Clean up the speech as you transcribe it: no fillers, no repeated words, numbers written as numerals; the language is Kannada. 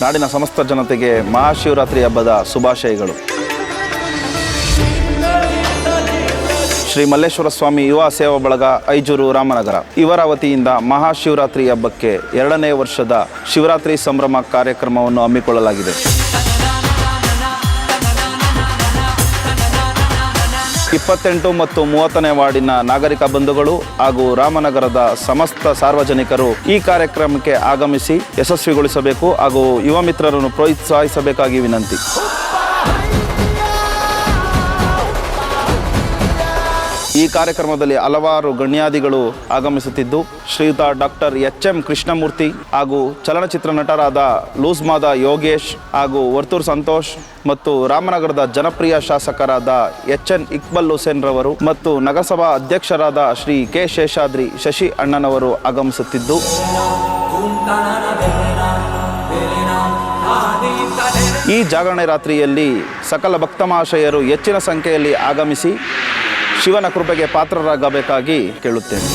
ನಾಡಿನ ಸಮಸ್ತ ಜನತೆಗೆ ಮಹಾಶಿವರಾತ್ರಿ ಹಬ್ಬದ ಶುಭಾಶಯಗಳು. ಶ್ರೀ ಮಲ್ಲೇಶ್ವರ ಸ್ವಾಮಿ ಯುವ ಸೇವಾ ಬಳಗ ಐಜೂರು ರಾಮನಗರ ಇವರ ವತಿಯಿಂದ ಮಹಾಶಿವರಾತ್ರಿ ಹಬ್ಬಕ್ಕೆ 2ನೇ ವರ್ಷದ ಶಿವರಾತ್ರಿ ಸಂಭ್ರಮ ಕಾರ್ಯಕ್ರಮವನ್ನು ಹಮ್ಮಿಕೊಳ್ಳಲಾಗಿದೆ. 28 ಮತ್ತು 30ನೇ ವಾರ್ಡಿನ ನಾಗರಿಕ ಬಂಧುಗಳು ಹಾಗೂ ರಾಮನಗರದ ಸಮಸ್ತ ಸಾರ್ವಜನಿಕರು ಈ ಕಾರ್ಯಕ್ರಮಕ್ಕೆ ಆಗಮಿಸಿ ಯಶಸ್ವಿಗೊಳಿಸಬೇಕು ಹಾಗೂ ಯುವ ಮಿತ್ರರನ್ನು ಪ್ರೋತ್ಸಾಹಿಸಬೇಕಾಗಿ ವಿನಂತಿ. ಈ ಕಾರ್ಯಕ್ರಮದಲ್ಲಿ ಹಲವಾರು ಗಣ್ಯಾದಿಗಳು ಆಗಮಿಸುತ್ತಿದ್ದು ಶ್ರೀಯುತ ಡಾಕ್ಟರ್ ಎಚ್.ಎಂ. ಕೃಷ್ಣಮೂರ್ತಿ ಹಾಗೂ ಚಲನಚಿತ್ರ ನಟರಾದ ಲೂಸ್ಮಾದ ಯೋಗೇಶ್ ಹಾಗೂ ವರ್ತೂರ್ ಸಂತೋಷ್ ಮತ್ತು ರಾಮನಗರದ ಜನಪ್ರಿಯ ಶಾಸಕರಾದ ಎಚ್.ಎನ್. ಇಕ್ಬಲ್ ಹುಸೇನ್ ರವರು ಮತ್ತು ನಗರಸಭಾ ಅಧ್ಯಕ್ಷರಾದ ಶ್ರೀ ಕೆ. ಶೇಷಾದ್ರಿ ಶಶಿ ಅಣ್ಣನವರು ಆಗಮಿಸುತ್ತಿದ್ದು ಈ ಜಾಗರಣೆ ರಾತ್ರಿಯಲ್ಲಿ ಸಕಲ ಭಕ್ತ ಮಹಾಶಯರು ಹೆಚ್ಚಿನ ಸಂಖ್ಯೆಯಲ್ಲಿ ಆಗಮಿಸಿ ಶಿವನ ಕೃಪೆಗೆ ಪಾತ್ರರಾಗಬೇಕಾಗಿ ಕೇಳುತ್ತೇನೆ.